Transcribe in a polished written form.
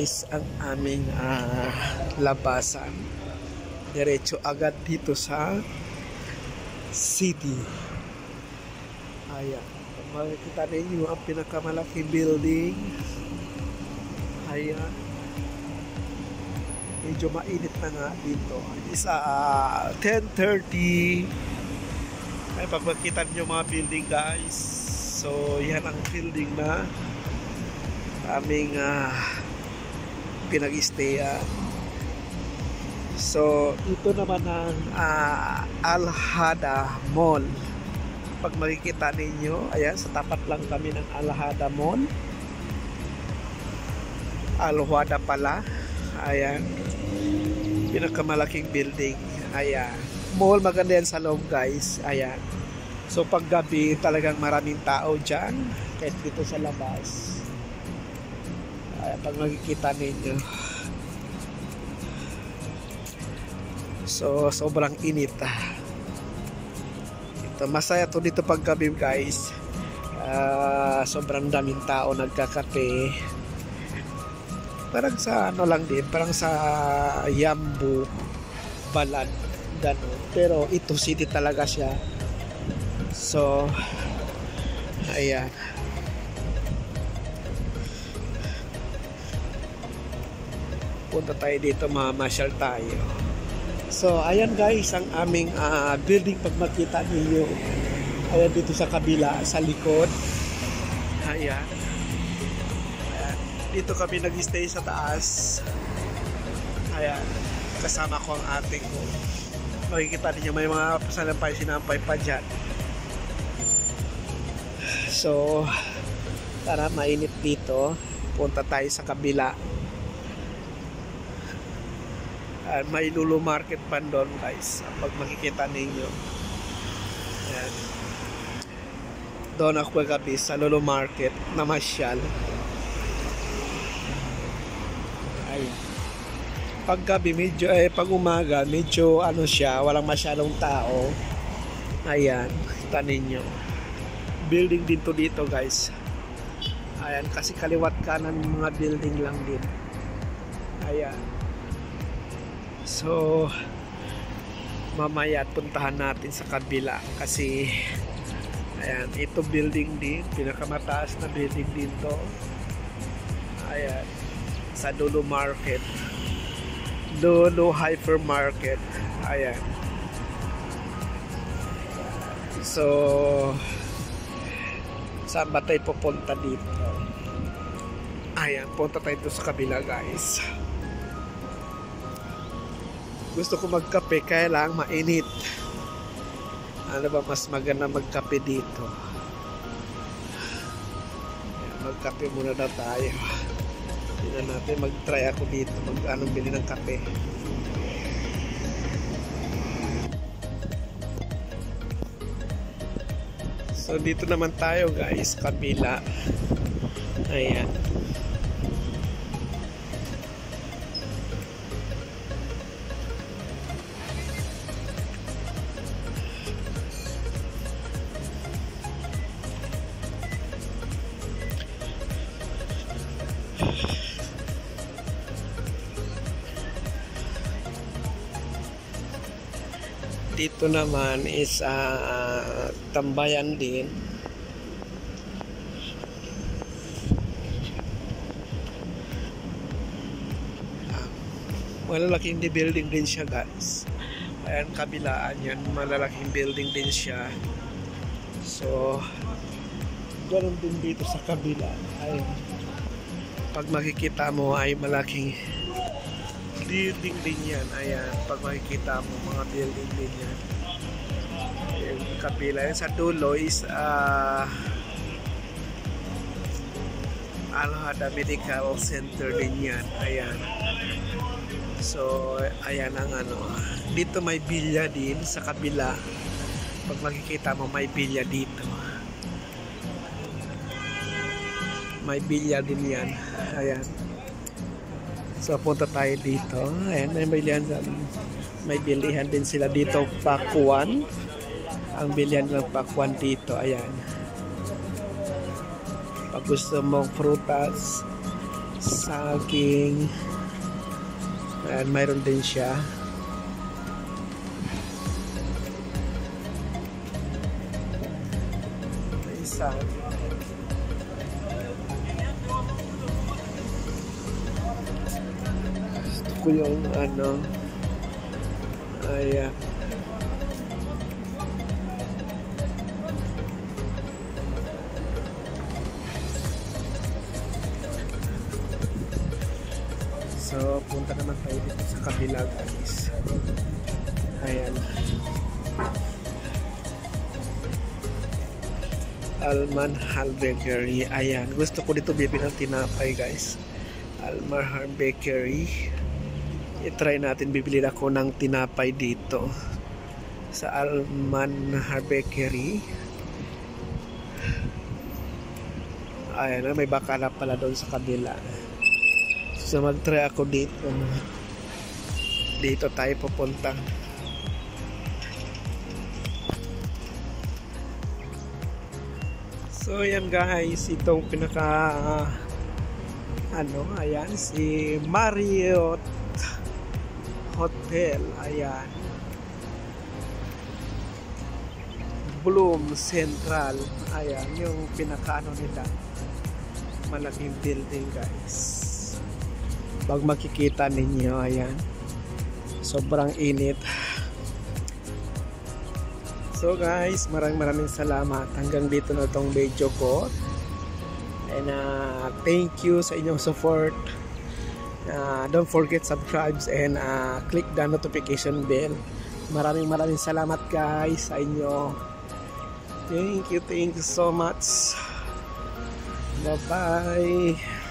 guys ang aming labasan. Diretso agad dito sa city. Ayan. Makikita ninyo ang pinakamalaking building. Ayan. Medyo mainit na nga dito. It's 10:30. Ay, pag makita niyo mga building guys. So, yan ang building na aming pinag-stayan. So, ito naman ang Al-Hada Mall. Pag makikita ninyo, ayan, sa tapat lang kami ng Al-Hada Mall. Al-Hada pala. Ayan. Pinakamalaking building. Ayan. Mall, maganda yan sa loob guys. Ayan. So pag gabi talagang maraming tao dyan. Kahit dito sa labas. Ayan, pag makikita ninyo. So sobrang init. Ito, masaya to dito pag gabi guys. Sobrang daming tao nagkakape. Parang sa ano lang din, parang sa Yambu, Balad, gano'n. Pero ito city talaga siya. So, ayan. Punta tayo dito, mamasyal tayo. So, ayan guys, ang aming building pag makita niyo. Ayan dito sa kabila, sa likod. Ayan. Dito kami nag-stay sa taas. Ayan. Kasama ko ang ate ko. Makikita niyo may mga sinampay pa dyan. So, tara, mainit dito. Punta tayo sa kabila. May Lulu Market pa doon guys. Pag makikita ninyo. Ayan. Doon ako gabi sa Lulu Market na masyal. Pag gabi medyo pag umaga medyo ano siya, walang masyadong tao. Ayan, kita ninyo. Building dito guys. Ayan, kasi kaliwat kanan mga building lang din. Ayan. So mamaya puntahan natin sa kabila kasi ayan, ito building din, pinakamataas na building dito. Ayan, sa Lulu Market. Lulu Hypermarket. Ayan. So, saan ba tayo pupunta dito? Ayan, punta tayo dito sa kabila guys. Gusto ko magkape kaya lang mainit. Ano ba mas maganda magkape dito? Ayan, magkape muna daw tayo. Tingnan natin, mag-try ako dito anong bili ng kape. So dito naman tayo guys, kabila. Ayan. Dito naman is tambayan din. Malalaking building din siya guys. Ayan, kabilaan yan, malalaking building din siya. So ganoon din dito sa kabila. Ay, pag makikita mo ay malaking building din yan. Ayan, pag makikita mo mga building din yan. Yung kabila yan sa dulo is Al-Hada Medical Center din yan. Ayan. So ayan ang ano, dito may bilya din sa kabila. Pag makikita mo may bilya dito, may bilya din yan. Ayan. So punta tayo dito. Ayan, may bilihan din sila dito, pakwan. Ang bilihan ng pakwan dito. Ayan. Pag gusto mong prutas, saging. Ayan, mayroon din siya. May saging. Gusto ko yung ano. Ayan. So, punta naman tayo dito sa kabila, guys. Ayan. Almanhal Bakery. Ayan. Gusto ko dito bibili ng tinapay, guys. Almanhal Bakery. I-try natin. Bibili ako ng tinapay dito. Sa Almanhal Bakery. Ayan. May bakala pala doon sa kabila. So mag-try ako dito. Dito tayo pupunta. So yan guys, itong pinaka ayan si Marriott Hotel. Ayan. Bloom Central. Ayan, yung pinaka nila. Malaking building, guys. Pag makikita ninyo, ayan, sobrang init. So guys, maraming salamat. Hanggang dito na tong video ko. And thank you sa inyong support. Don't forget subscribe and click the notification bell. Maraming salamat guys sa inyo. Thank you so much. Bye bye.